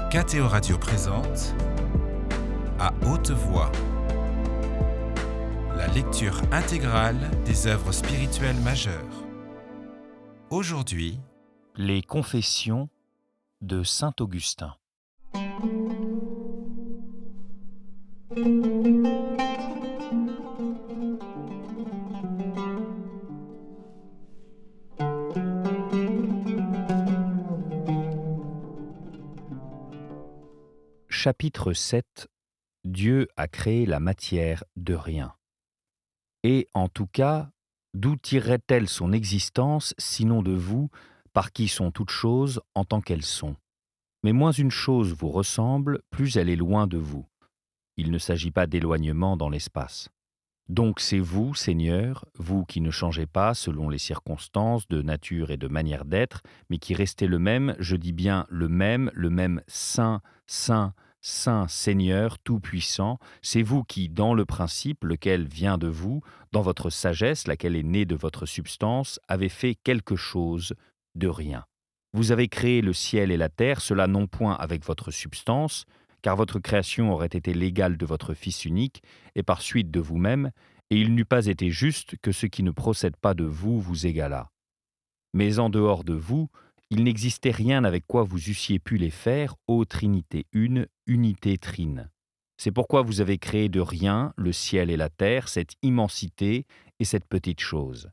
KTO Radio présente À haute voix, la lecture intégrale des œuvres spirituelles majeures. Aujourd'hui, Les Confessions de saint Augustin. Chapitre 7. Dieu a créé la matière de rien. Et, en tout cas, d'où tirerait-elle son existence, sinon de vous, par qui sont toutes choses en tant qu'elles sont? Mais moins une chose vous ressemble, plus elle est loin de vous. Il ne s'agit pas d'éloignement dans l'espace. Donc c'est vous, Seigneur, vous qui ne changez pas selon les circonstances de nature et de manière d'être, mais qui restez le même, je dis bien le même Saint, Saint, Saint Seigneur Tout-Puissant, c'est vous qui, dans le principe, lequel vient de vous, dans votre sagesse, laquelle est née de votre substance, avez fait quelque chose de rien. Vous avez créé le ciel et la terre, cela non point avec votre substance, car votre création aurait été l'égale de votre Fils unique, et par suite de vous-même, et il n'eût pas été juste que ce qui ne procède pas de vous vous égalât. Mais en dehors de vous, il n'existait rien avec quoi vous eussiez pu les faire, ô Trinité une, unité trine. C'est pourquoi vous avez créé de rien le ciel et la terre, cette immensité et cette petite chose.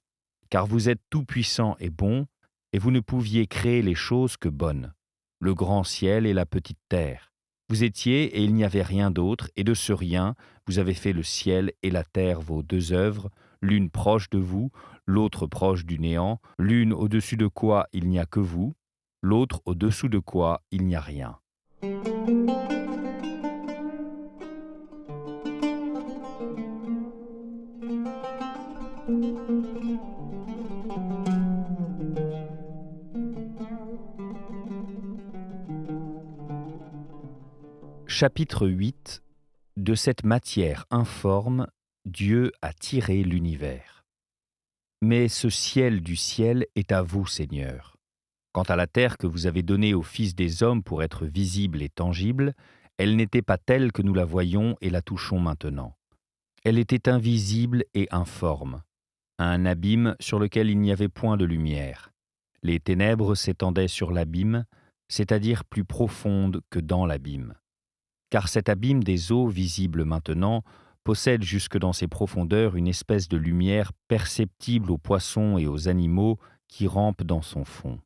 Car vous êtes tout-puissant et bon, et vous ne pouviez créer les choses que bonnes, le grand ciel et la petite terre. Vous étiez et il n'y avait rien d'autre, et de ce rien, vous avez fait le ciel et la terre vos deux œuvres, l'une proche de vous, l'autre proche du néant, l'une au-dessus de quoi il n'y a que vous, l'autre au-dessous de quoi il n'y a rien. Chapitre 8. De cette matière informe, Dieu a tiré l'univers. Mais ce ciel du ciel est à vous, Seigneur. Quant à la terre que vous avez donnée aux fils des hommes pour être visible et tangible, elle n'était pas telle que nous la voyons et la touchons maintenant. Elle était invisible et informe, un abîme sur lequel il n'y avait point de lumière. Les ténèbres s'étendaient sur l'abîme, c'est-à-dire plus profondes que dans l'abîme. Car cet abîme des eaux, visible maintenant, possède jusque dans ses profondeurs une espèce de lumière perceptible aux poissons et aux animaux qui rampent dans son fond.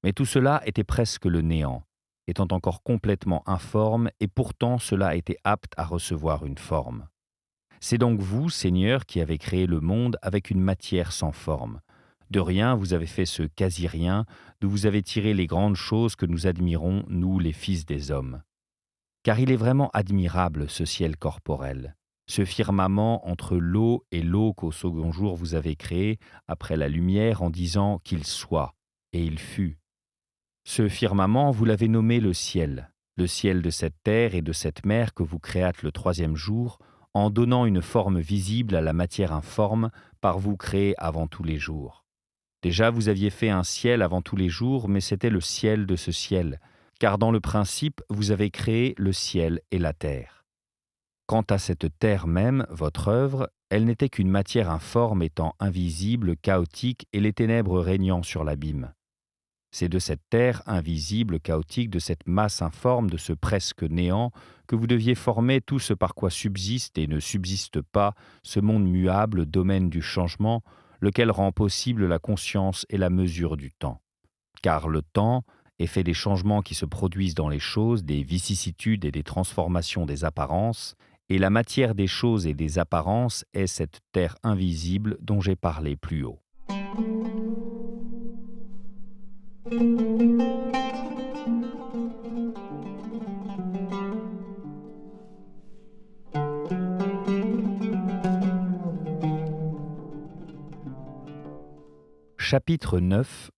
Mais tout cela était presque le néant, étant encore complètement informe, et pourtant cela était apte à recevoir une forme. C'est donc vous, Seigneur, qui avez créé le monde avec une matière sans forme. De rien, vous avez fait ce quasi-rien, d'où vous avez tiré les grandes choses que nous admirons, nous, les fils des hommes. Car il est vraiment admirable, ce ciel corporel, ce firmament entre l'eau et l'eau qu'au second jour vous avez créé, après la lumière, en disant qu'il soit, et il fut. Ce firmament, vous l'avez nommé le ciel de cette terre et de cette mer que vous créâtes le troisième jour, en donnant une forme visible à la matière informe, par vous créée avant tous les jours. Déjà, vous aviez fait un ciel avant tous les jours, mais c'était le ciel de ce ciel, car dans le principe, vous avez créé le ciel et la terre. Quant à cette terre même, votre œuvre, elle n'était qu'une matière informe étant invisible, chaotique, et les ténèbres régnant sur l'abîme. C'est de cette terre invisible, chaotique, de cette masse informe, de ce presque néant, que vous deviez former tout ce par quoi subsiste et ne subsiste pas ce monde muable, domaine du changement, lequel rend possible la conscience et la mesure du temps. Car le temps, effet des changements qui se produisent dans les choses, des vicissitudes et des transformations des apparences, et la matière des choses et des apparences est cette terre invisible dont j'ai parlé plus haut. Chapitre 9.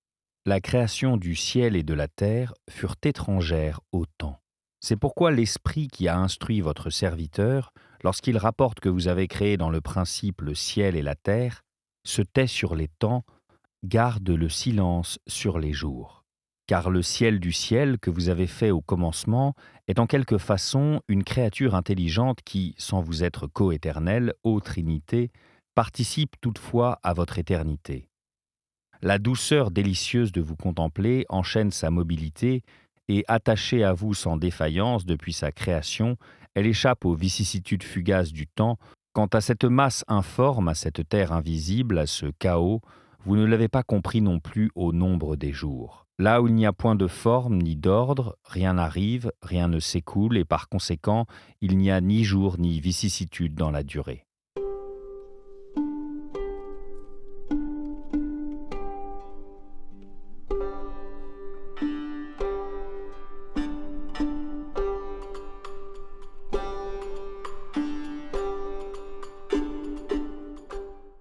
La création du ciel et de la terre furent étrangères au temps. C'est pourquoi l'Esprit qui a instruit votre serviteur, lorsqu'il rapporte que vous avez créé dans le principe le ciel et la terre, se tait sur les temps, garde le silence sur les jours. Car le ciel du ciel que vous avez fait au commencement est en quelque façon une créature intelligente qui, sans vous être coéternelle, ô Trinité, participe toutefois à votre éternité. La douceur délicieuse de vous contempler enchaîne sa mobilité et, attachée à vous sans défaillance depuis sa création, elle échappe aux vicissitudes fugaces du temps. Quant à cette masse informe, à cette terre invisible, à ce chaos, vous ne l'avez pas compris non plus au nombre des jours. Là où il n'y a point de forme ni d'ordre, rien n'arrive, rien ne s'écoule et par conséquent, il n'y a ni jour ni vicissitude dans la durée.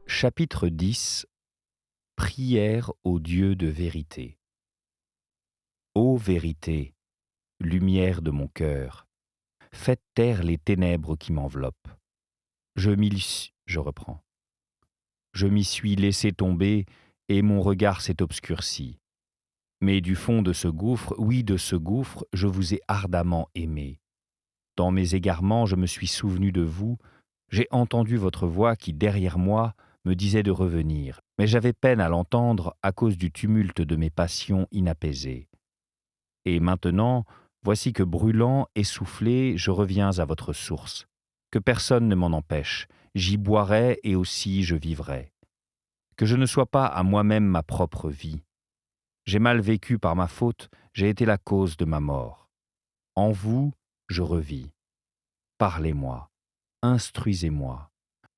Chapitre 10. Prière au Dieu de vérité. Ô vérité, lumière de mon cœur, faites taire les ténèbres qui m'enveloppent. Je m'y suis laissé tomber et mon regard s'est obscurci. Mais du fond de ce gouffre, oui de ce gouffre, je vous ai ardemment aimé. Dans mes égarements, je me suis souvenu de vous, j'ai entendu votre voix qui, derrière moi, me disait de revenir, mais j'avais peine à l'entendre à cause du tumulte de mes passions inapaisées. Et maintenant, voici que brûlant, essoufflé, je reviens à votre source. Que personne ne m'en empêche, j'y boirai et aussi je vivrai. Que je ne sois pas à moi-même ma propre vie. J'ai mal vécu par ma faute, j'ai été la cause de ma mort. En vous, je revis. Parlez-moi, instruisez-moi.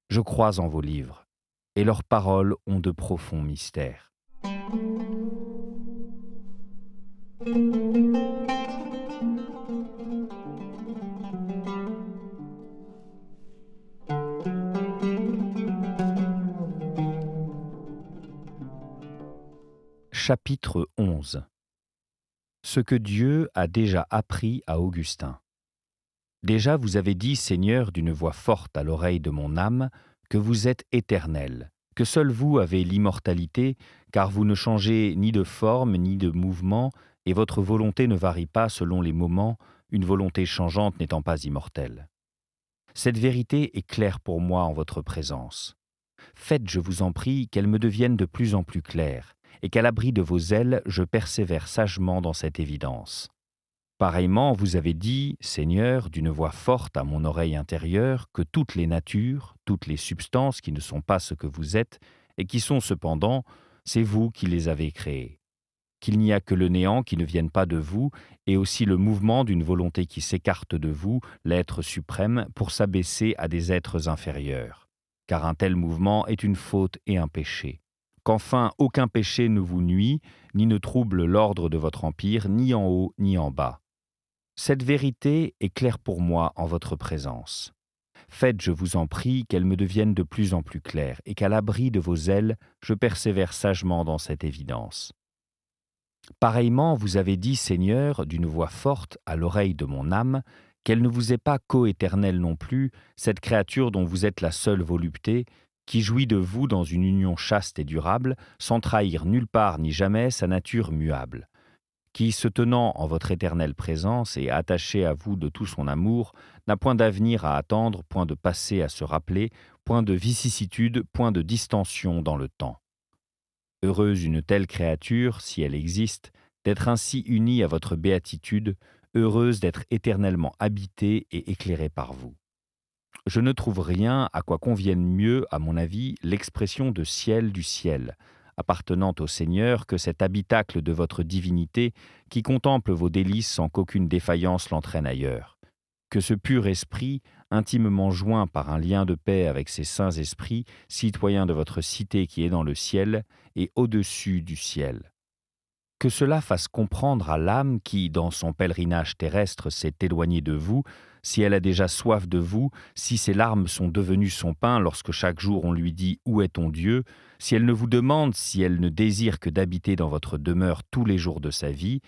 Je crois en vos livres, et leurs paroles ont de profonds mystères. Chapitre 11. Ce que Dieu a déjà appris à Augustin. Déjà vous avez dit, Seigneur, d'une voix forte à l'oreille de mon âme, que vous êtes éternel, que seul vous avez l'immortalité, car vous ne changez ni de forme ni de mouvement, et votre volonté ne varie pas selon les moments, une volonté changeante n'étant pas immortelle. Cette vérité est claire pour moi en votre présence. Faites, je vous en prie, qu'elle me devienne de plus en plus claire, et qu'à l'abri de vos ailes, je persévère sagement dans cette évidence. Pareillement, vous avez dit, Seigneur, d'une voix forte à mon oreille intérieure, que toutes les natures, toutes les substances qui ne sont pas ce que vous êtes, et qui sont cependant, c'est vous qui les avez créées. Qu'il n'y a que le néant qui ne vienne pas de vous, et aussi le mouvement d'une volonté qui s'écarte de vous, l'être suprême, pour s'abaisser à des êtres inférieurs. Car un tel mouvement est une faute et un péché. Qu'enfin aucun péché ne vous nuit, ni ne trouble l'ordre de votre empire, ni en haut ni en bas. Cette vérité est claire pour moi en votre présence. Faites, je vous en prie, qu'elle me devienne de plus en plus claire, et qu'à l'abri de vos ailes, je persévère sagement dans cette évidence. Pareillement, vous avez dit, Seigneur, d'une voix forte à l'oreille de mon âme, qu'elle ne vous est pas coéternelle non plus, cette créature dont vous êtes la seule volupté, qui jouit de vous dans une union chaste et durable, sans trahir nulle part ni jamais sa nature muable, qui, se tenant en votre éternelle présence et attaché à vous de tout son amour, n'a point d'avenir à attendre, point de passé à se rappeler, point de vicissitude, point de distension dans le temps. Heureuse une telle créature, si elle existe, d'être ainsi unie à votre béatitude, heureuse d'être éternellement habitée et éclairée par vous. Je ne trouve rien à quoi convienne mieux, à mon avis, l'expression de ciel du ciel, appartenant au Seigneur, que cet habitacle de votre divinité qui contemple vos délices sans qu'aucune défaillance l'entraîne ailleurs. Que ce pur esprit, intimement joint par un lien de paix avec ces saints esprits, citoyens de votre cité qui est dans le ciel et au-dessus du ciel. Que cela fasse comprendre à l'âme qui, dans son pèlerinage terrestre, s'est éloignée de vous, si elle a déjà soif de vous, si ses larmes sont devenues son pain lorsque chaque jour on lui dit « Où est ton Dieu ?», si elle ne vous demande, si elle ne désire que d'habiter dans votre demeure tous les jours de sa vie,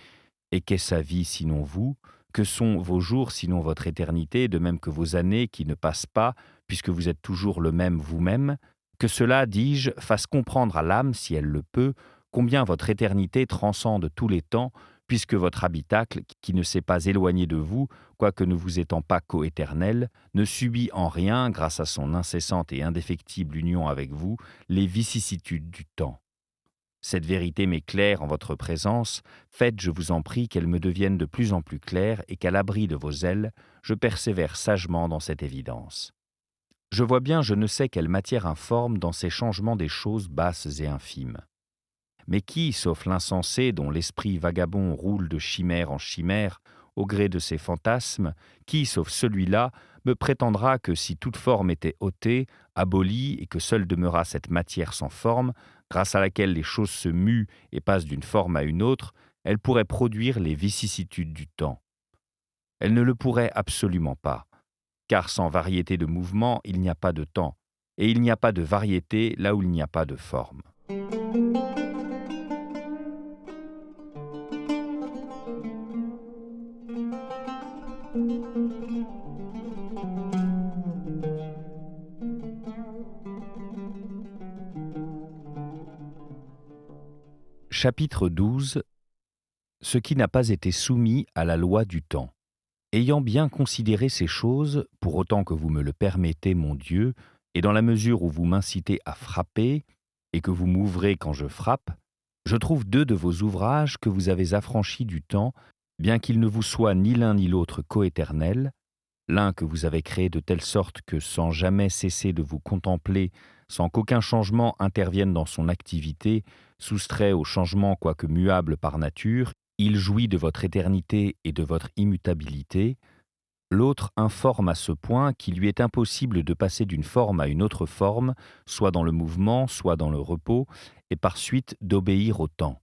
et qu'est sa vie sinon vous ? Que sont vos jours sinon votre éternité, de même que vos années qui ne passent pas, puisque vous êtes toujours le même vous-même ? Que cela, dis-je, fasse comprendre à l'âme, si elle le peut, combien votre éternité transcende tous les temps, puisque votre habitacle, qui ne s'est pas éloigné de vous, quoique ne vous étant pas coéternel, ne subit en rien, grâce à son incessante et indéfectible union avec vous, les vicissitudes du temps. Cette vérité m'est claire en votre présence, faites, je vous en prie, qu'elle me devienne de plus en plus claire et qu'à l'abri de vos ailes, je persévère sagement dans cette évidence. Je vois bien je ne sais quelle matière informe dans ces changements des choses basses et infimes. Mais qui, sauf l'insensé dont l'esprit vagabond roule de chimère en chimère, au gré de ses fantasmes, qui, sauf celui-là, me prétendra que si toute forme était ôtée, abolie, et que seule demeura cette matière sans forme, grâce à laquelle les choses se muent et passent d'une forme à une autre, elle pourrait produire les vicissitudes du temps. Elle ne le pourrait absolument pas, car sans variété de mouvement, il n'y a pas de temps, et il n'y a pas de variété là où il n'y a pas de forme. Chapitre 12. Ce qui n'a pas été soumis à la loi du temps. Ayant bien considéré ces choses, pour autant que vous me le permettez, mon Dieu, et dans la mesure où vous m'incitez à frapper, et que vous m'ouvrez quand je frappe, je trouve 2 de vos ouvrages que vous avez affranchis du temps, bien qu'ils ne vous soient ni l'un ni l'autre coéternels, l'un que vous avez créé de telle sorte que, sans jamais cesser de vous contempler, sans qu'aucun changement intervienne dans son activité, soustrait au changement quoique muable par nature, il jouit de votre éternité et de votre immutabilité, l'autre informe à ce point qu'il lui est impossible de passer d'une forme à une autre forme, soit dans le mouvement, soit dans le repos, et par suite d'obéir au temps.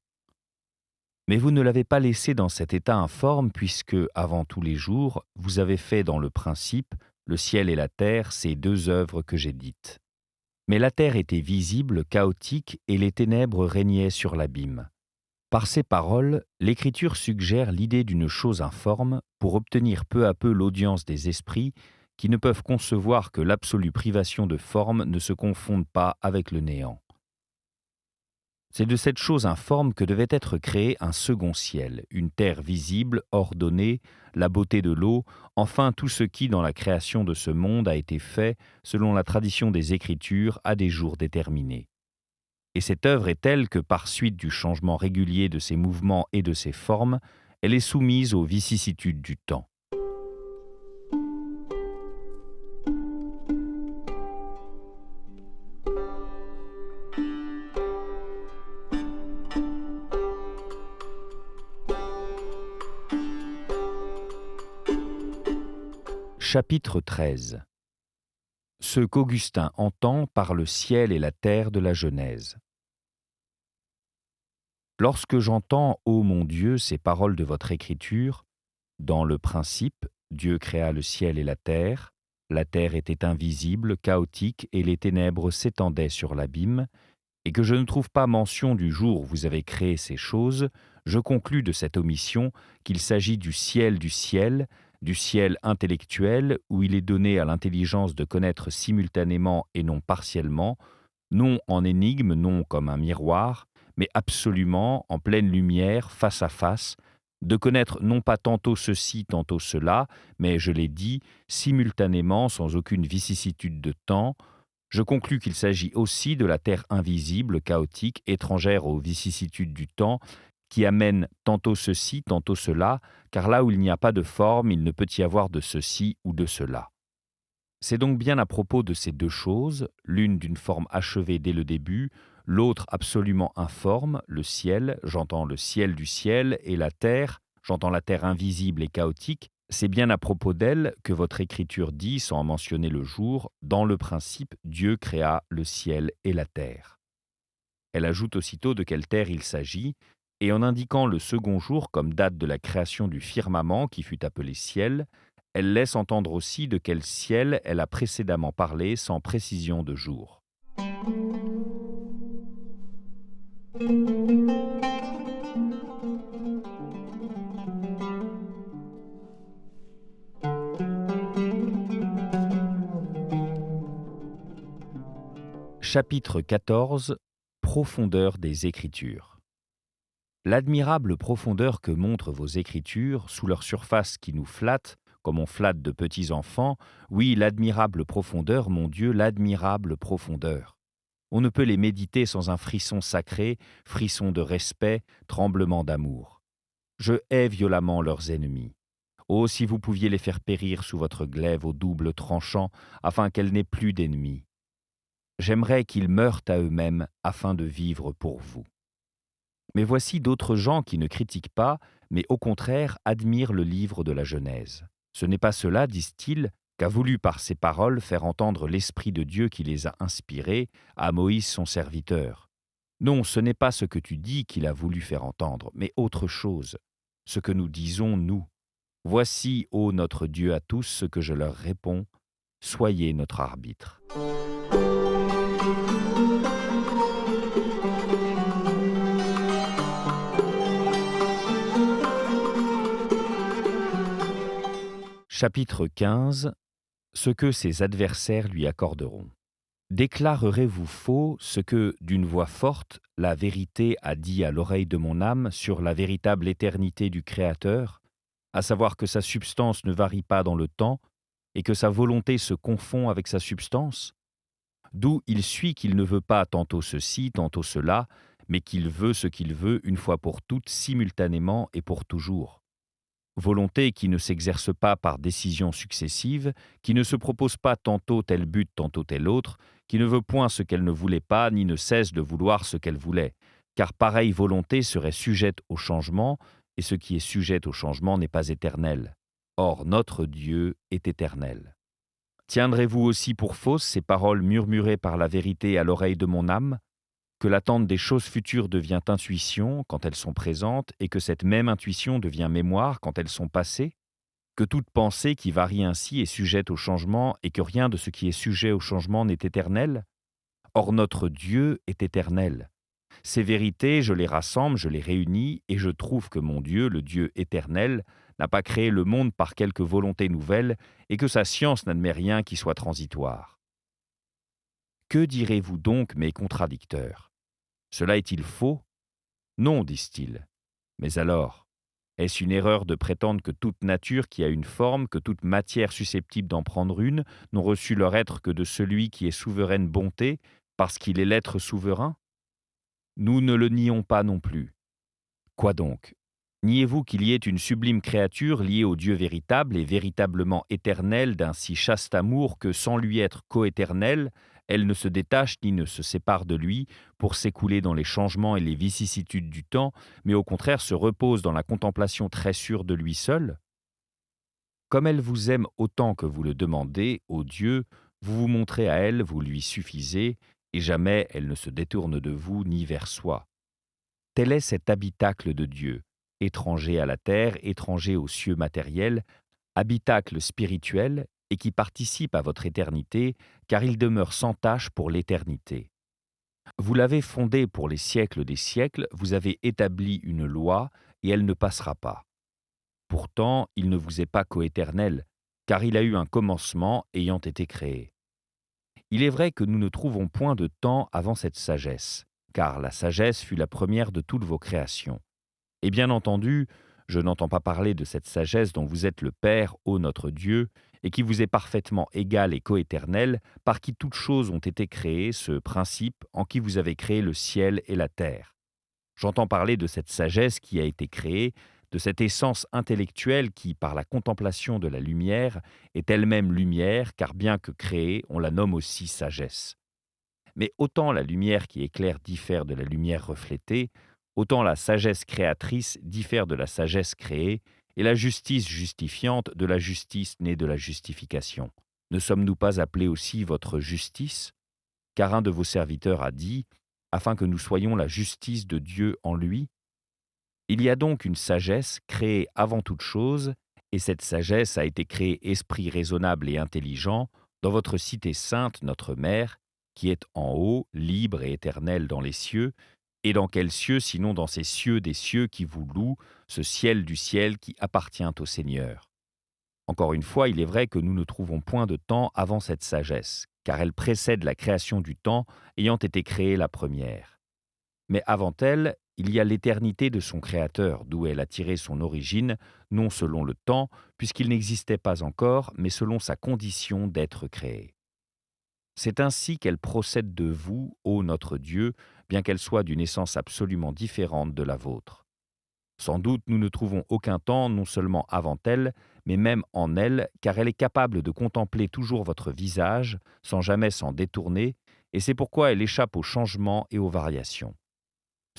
Mais vous ne l'avez pas laissé dans cet état informe puisque, avant tous les jours, vous avez fait dans le principe, le ciel et la terre, ces 2 œuvres que j'ai dites. Mais la terre était visible, chaotique, et les ténèbres régnaient sur l'abîme. Par ces paroles, l'Écriture suggère l'idée d'une chose informe pour obtenir peu à peu l'audience des esprits qui ne peuvent concevoir que l'absolue privation de forme ne se confonde pas avec le néant. C'est de cette chose informe que devait être créé un second ciel, une terre visible, ordonnée, la beauté de l'eau, enfin tout ce qui, dans la création de ce monde, a été fait, selon la tradition des Écritures, à des jours déterminés. Et cette œuvre est telle que, par suite du changement régulier de ses mouvements et de ses formes, elle est soumise aux vicissitudes du temps. Chapitre 13. Ce qu'Augustin entend par le ciel et la terre de la Genèse. Lorsque j'entends, ô mon Dieu, ces paroles de votre écriture, dans le principe, Dieu créa le ciel et la terre était invisible, chaotique, et les ténèbres s'étendaient sur l'abîme, et que je ne trouve pas mention du jour où vous avez créé ces choses, je conclus de cette omission qu'il s'agit du ciel, du ciel intellectuel, où il est donné à l'intelligence de connaître simultanément et non partiellement, non en énigme, non comme un miroir, mais absolument, en pleine lumière, face à face, de connaître non pas tantôt ceci, tantôt cela, mais, je l'ai dit, simultanément, sans aucune vicissitude de temps. Je conclus qu'il s'agit aussi de la terre invisible, chaotique, étrangère aux vicissitudes du temps, qui amène tantôt ceci, tantôt cela, car là où il n'y a pas de forme, il ne peut y avoir de ceci ou de cela. C'est donc bien à propos de ces 2 choses, l'une d'une forme achevée dès le début, l'autre absolument informe, le ciel, j'entends le ciel du ciel, et la terre, j'entends la terre invisible et chaotique, c'est bien à propos d'elle que votre écriture dit, sans en mentionner le jour, dans le principe, Dieu créa le ciel et la terre. Elle ajoute aussitôt de quelle terre il s'agit, et en indiquant le second jour comme date de la création du firmament qui fut appelé ciel, elle laisse entendre aussi de quel ciel elle a précédemment parlé sans précision de jour. Chapitre 14. Profondeur des Écritures. L'admirable profondeur que montrent vos Écritures, sous leur surface qui nous flatte, comme on flatte de petits enfants, oui, l'admirable profondeur, mon Dieu, l'admirable profondeur. On ne peut les méditer sans un frisson sacré, frisson de respect, tremblement d'amour. Je hais violemment leurs ennemis. Oh, si vous pouviez les faire périr sous votre glaive au double tranchant, afin qu'elles n'aient plus d'ennemis. J'aimerais qu'ils meurent à eux-mêmes, afin de vivre pour vous. Mais voici d'autres gens qui ne critiquent pas, mais au contraire admirent le livre de la Genèse. Ce n'est pas cela, disent-ils, qu'a voulu par ses paroles faire entendre l'Esprit de Dieu qui les a inspirés à Moïse son serviteur. Non, ce n'est pas ce que tu dis qu'il a voulu faire entendre, mais autre chose, ce que nous disons nous. Voici, ô notre Dieu à tous, ce que je leur réponds, soyez notre arbitre. Chapitre 15. Ce que ses adversaires lui accorderont. Déclarerez-vous faux ce que, d'une voix forte, la vérité a dit à l'oreille de mon âme sur la véritable éternité du Créateur, à savoir que sa substance ne varie pas dans le temps et que sa volonté se confond avec sa substance? D'où il suit qu'il ne veut pas tantôt ceci, tantôt cela, mais qu'il veut ce qu'il veut une fois pour toutes, simultanément et pour toujours. Volonté qui ne s'exerce pas par décisions successives, qui ne se propose pas tantôt tel but, tantôt tel autre, qui ne veut point ce qu'elle ne voulait pas, ni ne cesse de vouloir ce qu'elle voulait, car pareille volonté serait sujette au changement, et ce qui est sujet au changement n'est pas éternel. Or notre Dieu est éternel. Tiendrez-vous aussi pour fausses ces paroles murmurées par la vérité à l'oreille de mon âme, que l'attente des choses futures devient intuition quand elles sont présentes et que cette même intuition devient mémoire quand elles sont passées? Que toute pensée qui varie ainsi est sujette au changement et que rien de ce qui est sujet au changement n'est éternel? Or notre Dieu est éternel. Ces vérités, je les rassemble, je les réunis et je trouve que mon Dieu, le Dieu éternel, n'a pas créé le monde par quelque volonté nouvelle et que sa science n'admet rien qui soit transitoire. Que direz-vous donc, mes contradicteurs? Cela est-il faux? Non, disent-ils. Mais alors, est-ce une erreur de prétendre que toute nature qui a une forme, que toute matière susceptible d'en prendre une, n'ont reçu leur être que de celui qui est souveraine bonté, parce qu'il est l'être souverain? Nous ne le nions pas non plus. Quoi donc? Niez-vous qu'il y ait une sublime créature liée au Dieu véritable et véritablement éternel d'un si chaste amour que, sans lui être coéternelle, elle ne se détache ni ne se sépare de lui pour s'écouler dans les changements et les vicissitudes du temps, mais au contraire se repose dans la contemplation très sûre de lui seul? Comme elle vous aime autant que vous le demandez, ô Dieu, vous vous montrez à elle, vous lui suffisez, et jamais elle ne se détourne de vous ni vers soi. Tel est cet habitacle de Dieu, étranger à la terre, étranger aux cieux matériels, habitacle spirituel et qui participe à votre éternité, car il demeure sans tache pour l'éternité. Vous l'avez fondé pour les siècles des siècles, vous avez établi une loi, et elle ne passera pas. Pourtant, il ne vous est pas coéternel, car il a eu un commencement ayant été créé. Il est vrai que nous ne trouvons point de temps avant cette sagesse, car la sagesse fut la première de toutes vos créations. Et bien entendu, je n'entends pas parler de cette sagesse dont vous êtes le Père, ô notre Dieu, et qui vous est parfaitement égal et coéternel, par qui toutes choses ont été créées, ce principe en qui vous avez créé le ciel et la terre. J'entends parler de cette sagesse qui a été créée, de cette essence intellectuelle qui, par la contemplation de la lumière, est elle-même lumière, car bien que créée, on la nomme aussi sagesse. Mais autant la lumière qui éclaire diffère de la lumière reflétée, autant la sagesse créatrice diffère de la sagesse créée, et la justice justifiante de la justice née de la justification. Ne sommes-nous pas appelés aussi votre justice? Car un de vos serviteurs a dit, afin que nous soyons la justice de Dieu en lui. Il y a donc une sagesse créée avant toute chose, et cette sagesse a été créée esprit raisonnable et intelligent dans votre cité sainte, notre mère, qui est en haut, libre et éternelle dans les cieux, et dans quels cieux, sinon dans ces cieux des cieux qui vous louent, ce ciel du ciel qui appartient au Seigneur. Encore une fois, il est vrai que nous ne trouvons point de temps avant cette sagesse, car elle précède la création du temps, ayant été créée la première. Mais avant elle, il y a l'éternité de son Créateur, d'où elle a tiré son origine, non selon le temps, puisqu'il n'existait pas encore, mais selon sa condition d'être créé. C'est ainsi qu'elle procède de vous, ô notre Dieu, bien qu'elle soit d'une essence absolument différente de la vôtre. Sans doute nous ne trouvons aucun temps, non seulement avant elle, mais même en elle, car elle est capable de contempler toujours votre visage, sans jamais s'en détourner, et c'est pourquoi elle échappe aux changements et aux variations.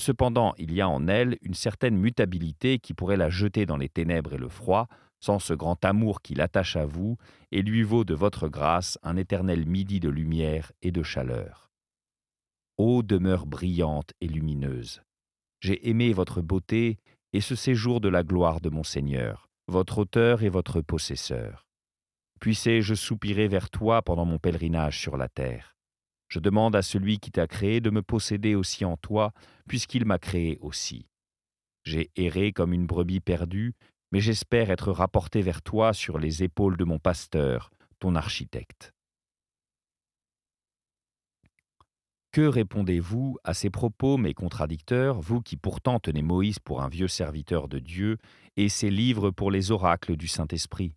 Cependant, il y a en elle une certaine mutabilité qui pourrait la jeter dans les ténèbres et le froid, sans ce grand amour qui l'attache à vous et lui vaut de votre grâce un éternel midi de lumière et de chaleur. Ô demeure brillante et lumineuse! J'ai aimé votre beauté et ce séjour de la gloire de mon Seigneur, votre auteur et votre possesseur. Puissé-je soupirer vers toi pendant mon pèlerinage sur la terre. Je demande à celui qui t'a créé de me posséder aussi en toi, puisqu'il m'a créé aussi. J'ai erré comme une brebis perdue, mais j'espère être rapporté vers toi sur les épaules de mon pasteur, ton architecte. Que répondez-vous à ces propos, mes contradicteurs, vous qui pourtant tenez Moïse pour un vieux serviteur de Dieu et ses livres pour les oracles du Saint-Esprit?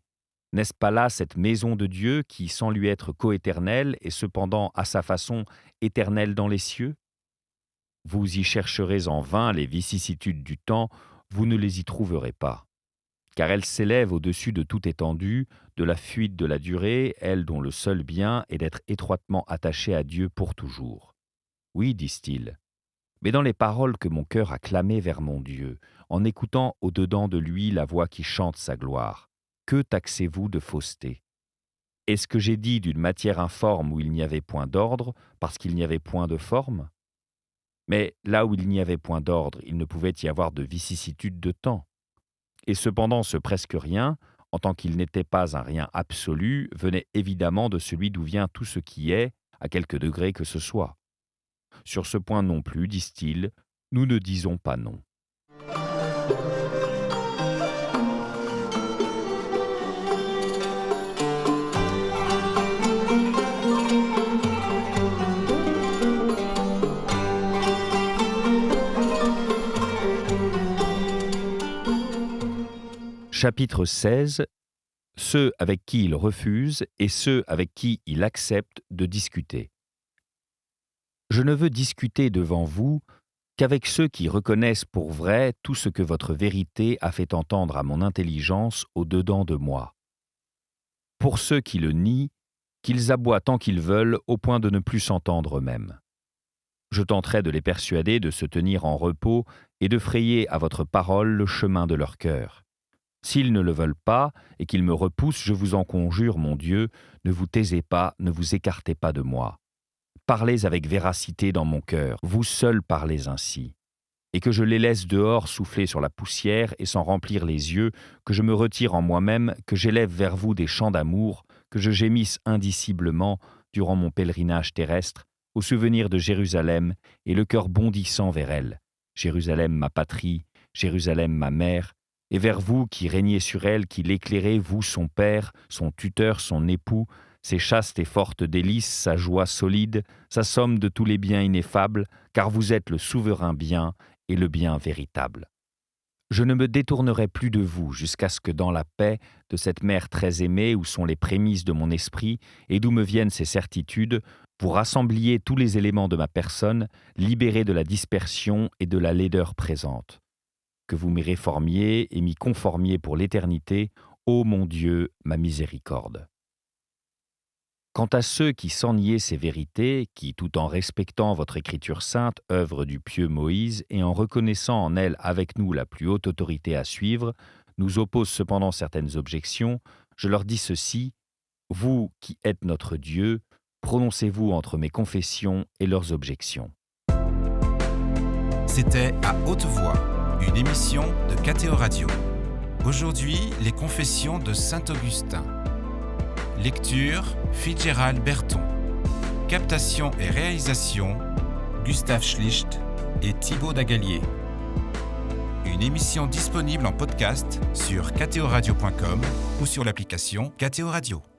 N'est-ce pas là cette maison de Dieu qui, sans lui être coéternelle, est cependant à sa façon éternelle dans les cieux? Vous y chercherez en vain les vicissitudes du temps, vous ne les y trouverez pas. Car elle s'élève au-dessus de toute étendue, de la fuite de la durée, elle dont le seul bien est d'être étroitement attachée à Dieu pour toujours. Oui, disent-ils, mais dans les paroles que mon cœur a clamées vers mon Dieu, en écoutant au-dedans de lui la voix qui chante sa gloire, que taxez-vous de fausseté? Est-ce que j'ai dit d'une matière informe où il n'y avait point d'ordre, parce qu'il n'y avait point de forme? Mais là où il n'y avait point d'ordre, il ne pouvait y avoir de vicissitude de temps. Et cependant ce presque rien, en tant qu'il n'était pas un rien absolu, venait évidemment de celui d'où vient tout ce qui est, à quelque degré que ce soit. Sur ce point non plus, disent-ils, nous ne disons pas non. Chapitre 16. Ceux avec qui il refuse et ceux avec qui il accepte de discuter. Je ne veux discuter devant vous qu'avec ceux qui reconnaissent pour vrai tout ce que votre vérité a fait entendre à mon intelligence au-dedans de moi. Pour ceux qui le nient, qu'ils aboient tant qu'ils veulent au point de ne plus s'entendre eux-mêmes. Je tenterai de les persuader de se tenir en repos et de frayer à votre parole le chemin de leur cœur. S'ils ne le veulent pas et qu'ils me repoussent, je vous en conjure, mon Dieu, ne vous taisez pas, ne vous écartez pas de moi. Parlez avec véracité dans mon cœur, vous seuls parlez ainsi. Et que je les laisse dehors souffler sur la poussière et s'en remplir les yeux, que je me retire en moi-même, que j'élève vers vous des chants d'amour, que je gémisse indiciblement durant mon pèlerinage terrestre, au souvenir de Jérusalem et le cœur bondissant vers elle. Jérusalem ma patrie, Jérusalem ma mère, et vers vous qui régnez sur elle, qui l'éclairez, vous son père, son tuteur, son époux, ses chastes et fortes délices, sa joie solide, sa somme de tous les biens ineffables, car vous êtes le souverain bien et le bien véritable. Je ne me détournerai plus de vous jusqu'à ce que dans la paix de cette mère très aimée où sont les prémices de mon esprit et d'où me viennent ces certitudes, vous rassembliez tous les éléments de ma personne, libérés de la dispersion et de la laideur présente. Que vous m'y réformiez et m'y conformiez pour l'éternité, ô mon Dieu, ma miséricorde. Quant à ceux qui sans nier ces vérités, qui, tout en respectant votre écriture sainte, œuvre du pieux Moïse, et en reconnaissant en elle avec nous la plus haute autorité à suivre, nous opposent cependant certaines objections, je leur dis ceci, vous qui êtes notre Dieu, prononcez-vous entre mes confessions et leurs objections. C'était À Haute Voix, une émission de KTO Radio. Aujourd'hui, les confessions de saint Augustin. Lecture, Fitzgerald Berton. Captation et réalisation, Gustave Schlicht et Thibaut Dagalier. Une émission disponible en podcast sur ktoradio.com ou sur l'application KTO Radio.